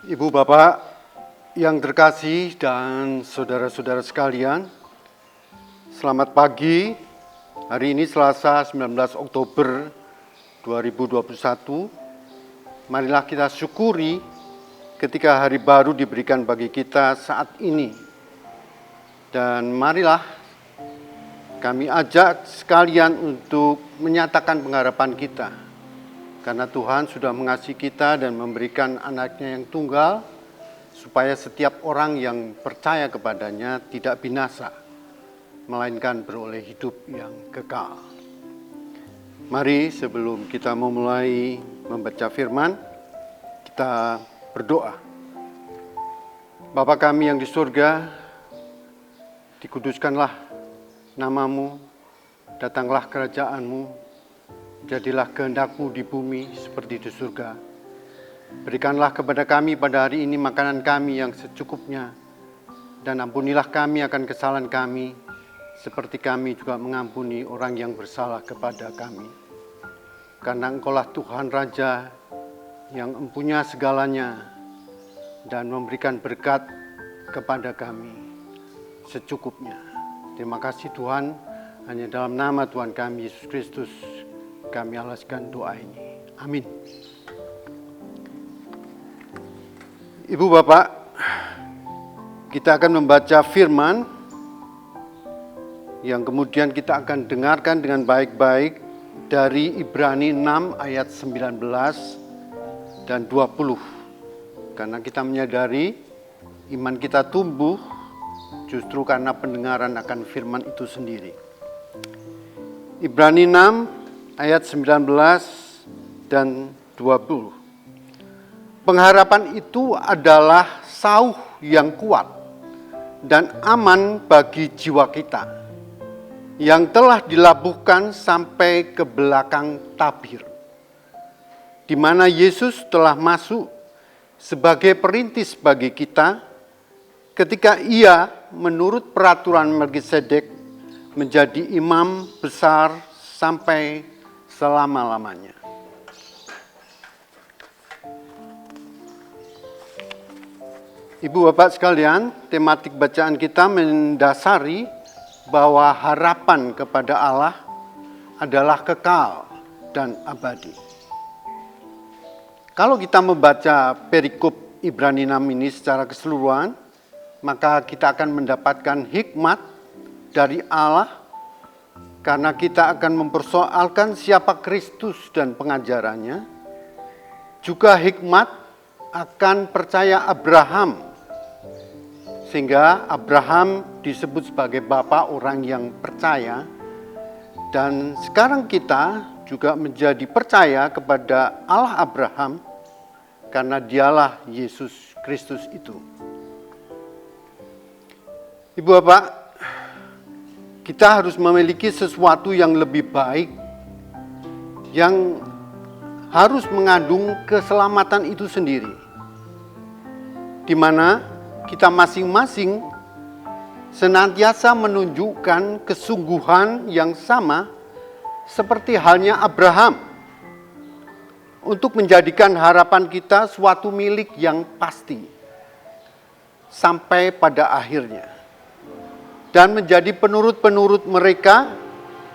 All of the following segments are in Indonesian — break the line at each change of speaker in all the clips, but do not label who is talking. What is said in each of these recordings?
Ibu Bapak yang terkasih dan saudara-saudara sekalian, selamat pagi. Hari ini Selasa 19 Oktober 2021. Marilah kita syukuri ketika hari baru diberikan bagi kita saat ini. Dan marilah kami ajak sekalian untuk menyatakan pengharapan kita. Karena Tuhan sudah mengasihi kita dan memberikan anaknya yang tunggal, supaya setiap orang yang percaya kepadanya tidak binasa, melainkan beroleh hidup yang kekal. Mari sebelum kita memulai membaca firman, kita berdoa. Bapa kami yang di surga, dikuduskanlah namamu, datanglah kerajaan-Mu, jadilah kehendak-Mu di bumi seperti di surga. Berikanlah kepada kami pada hari ini makanan kami yang secukupnya, dan ampunilah kami akan kesalahan kami, seperti kami juga mengampuni orang yang bersalah kepada kami. Karena Engkaulah Tuhan Raja yang empunya segalanya, dan memberikan berkat kepada kami secukupnya. Terima kasih Tuhan, hanya dalam nama Tuhan kami Yesus Kristus kami alaskan doa ini. Amin. Ibu Bapak, kita akan membaca firman yang kemudian kita akan dengarkan dengan baik-baik dari Ibrani 6 ayat 19 dan 20. Karena kita menyadari iman kita tumbuh justru karena pendengaran akan firman itu sendiri. Ibrani 6 ayat 19 dan 20. Pengharapan itu adalah sauh yang kuat dan aman bagi jiwa kita, yang telah dilabuhkan sampai ke belakang tabir, di mana Yesus telah masuk sebagai perintis bagi kita ketika Ia menurut peraturan Melkisedek menjadi imam besar sampai selama-lamanya. Ibu Bapak sekalian, tematik bacaan kita mendasari bahwa harapan kepada Allah adalah kekal dan abadi. Kalau kita membaca perikop Ibrani 6 ini secara keseluruhan, maka kita akan mendapatkan hikmat dari Allah, karena kita akan mempersoalkan siapa Kristus dan pengajarannya. Juga hikmat akan percaya Abraham, sehingga Abraham disebut sebagai bapa orang yang percaya. Dan sekarang kita juga menjadi percaya kepada Allah Abraham, karena dialah Yesus Kristus itu. Ibu Bapak, kita harus memiliki sesuatu yang lebih baik, yang harus mengandung keselamatan itu sendiri, di mana kita masing-masing senantiasa menunjukkan kesungguhan yang sama seperti halnya Abraham, untuk menjadikan harapan kita suatu milik yang pasti sampai pada akhirnya, dan menjadi penurut-penurut mereka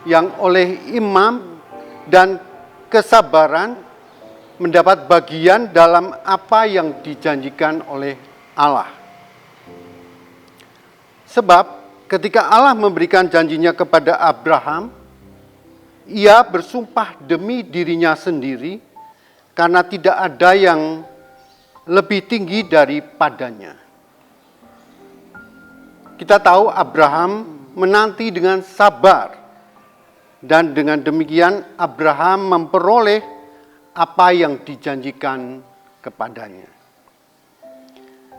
yang oleh iman dan kesabaran mendapat bagian dalam apa yang dijanjikan oleh Allah. Sebab ketika Allah memberikan janjinya kepada Abraham, Ia bersumpah demi dirinya sendiri, karena tidak ada yang lebih tinggi daripadanya. Kita tahu Abraham menanti dengan sabar, dan dengan demikian Abraham memperoleh apa yang dijanjikan kepadanya.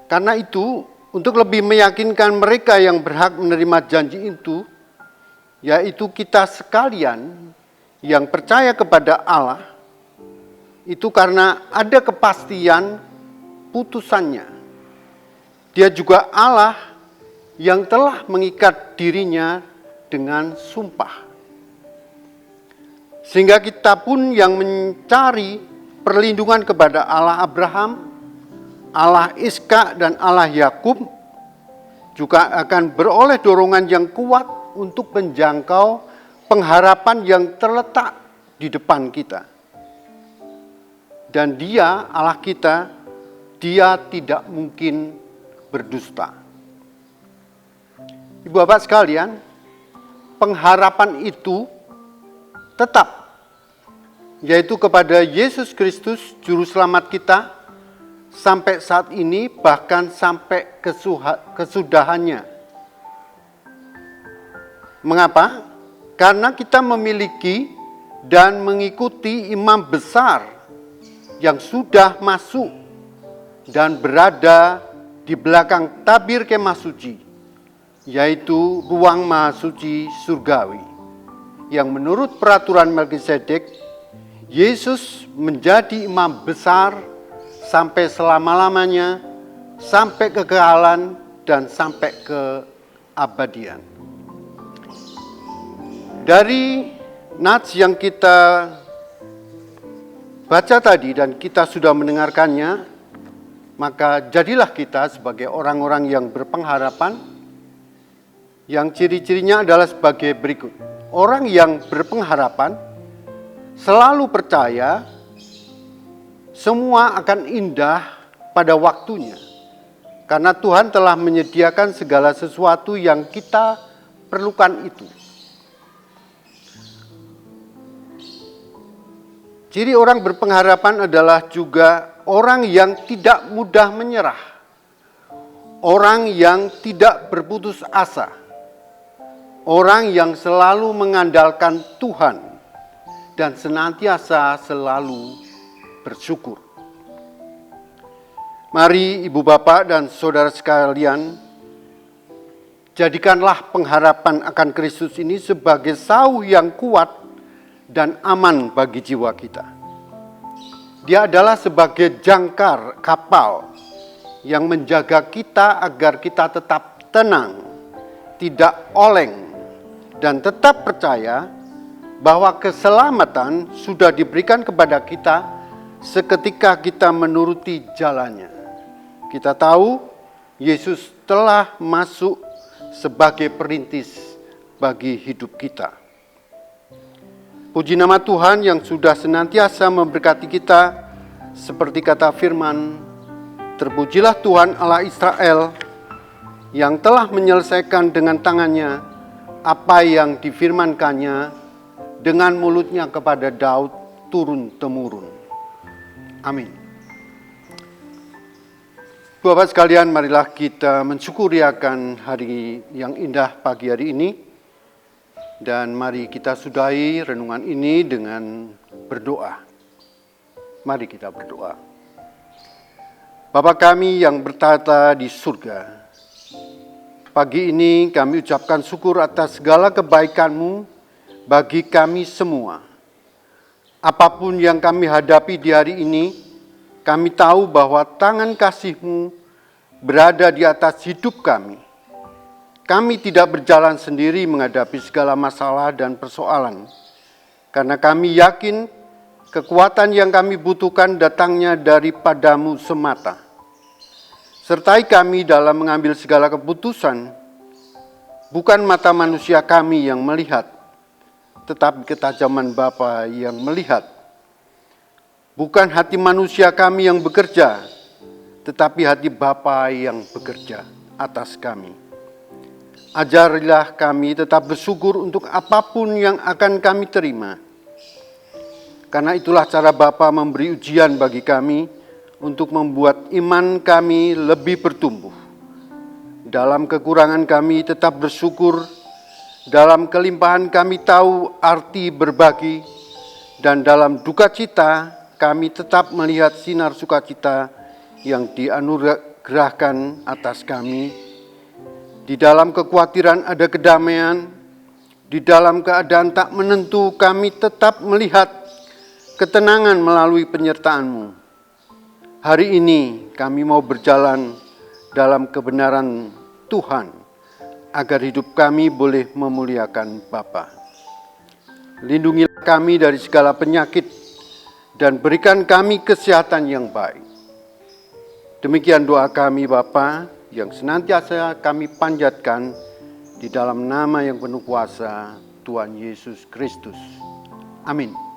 Karena itu, untuk lebih meyakinkan mereka yang berhak menerima janji itu, yaitu kita sekalian yang percaya kepada Allah, itu karena ada kepastian putusannya. Dia juga Allah yang telah mengikat dirinya dengan sumpah. Sehingga kita pun yang mencari perlindungan kepada Allah Abraham Allah Ishak dan Allah Yakub juga akan beroleh dorongan yang kuat untuk menjangkau pengharapan yang terletak di depan kita. Dan Dia, Allah kita, Dia tidak mungkin berdusta. Ibu bapak sekalian, pengharapan itu tetap, yaitu kepada Yesus Kristus, Juru Selamat kita, sampai saat ini, bahkan sampai kesudahannya. Mengapa? Karena kita memiliki dan mengikuti imam besar yang sudah masuk dan berada di belakang tabir kemah suci, yaitu ruang maha suci surgawi, yang menurut peraturan Melkisedek, Yesus menjadi imam besar sampai selama-lamanya, sampai kekekalan dan sampai keabadian. Dari nats yang kita baca tadi dan kita sudah mendengarkannya, maka jadilah kita sebagai orang-orang yang berpengharapan, yang ciri-cirinya adalah sebagai berikut. Orang yang berpengharapan selalu percaya semua akan indah pada waktunya, karena Tuhan telah menyediakan segala sesuatu yang kita perlukan itu. Ciri orang berpengharapan adalah juga orang yang tidak mudah menyerah, orang yang tidak berputus asa, orang yang selalu mengandalkan Tuhan dan senantiasa selalu bersyukur. Mari ibu bapak dan saudara sekalian, jadikanlah pengharapan akan Kristus ini sebagai sauh yang kuat dan aman bagi jiwa kita. Dia adalah sebagai jangkar kapal yang menjaga kita agar kita tetap tenang, tidak oleng, dan tetap percaya bahwa keselamatan sudah diberikan kepada kita seketika kita menuruti jalannya. Kita tahu Yesus telah masuk sebagai perintis bagi hidup kita. Puji nama Tuhan yang sudah senantiasa memberkati kita, seperti kata firman, terpujilah Tuhan Allah Israel yang telah menyelesaikan dengan tangannya apa yang difirmankannya dengan mulutnya kepada Daud turun-temurun. Amin. Bapak sekalian, marilah kita mensyukuri akan hari yang indah pagi hari ini. Dan mari kita sudahi renungan ini dengan berdoa. Mari kita berdoa. Bapa kami yang bertata di surga, pagi ini kami ucapkan syukur atas segala kebaikan-Mu bagi kami semua. Apapun yang kami hadapi di hari ini, kami tahu bahwa tangan kasih-Mu berada di atas hidup kami. Kami tidak berjalan sendiri menghadapi segala masalah dan persoalan, karena kami yakin kekuatan yang kami butuhkan datangnya daripada-Mu semata. Sertai kami dalam mengambil segala keputusan, bukan mata manusia kami yang melihat, tetapi ketajaman Bapa yang melihat. Bukan hati manusia kami yang bekerja, tetapi hati Bapa yang bekerja atas kami. Ajarilah kami tetap bersyukur untuk apapun yang akan kami terima. Karena itulah cara Bapa memberi ujian bagi kami untuk membuat iman kami lebih bertumbuh. Dalam kekurangan kami tetap bersyukur, dalam kelimpahan kami tahu arti berbagi, dan dalam duka cita kami tetap melihat sinar sukacita yang dianugerahkan atas kami. Di dalam kekhawatiran ada kedamaian, di dalam keadaan tak menentu kami tetap melihat ketenangan melalui penyertaan-Mu. Hari ini kami mau berjalan dalam kebenaran Tuhan, agar hidup kami boleh memuliakan Bapa. Lindungilah kami dari segala penyakit dan berikan kami kesehatan yang baik. Demikian doa kami Bapa yang senantiasa kami panjatkan di dalam nama yang penuh kuasa Tuhan Yesus Kristus. Amin.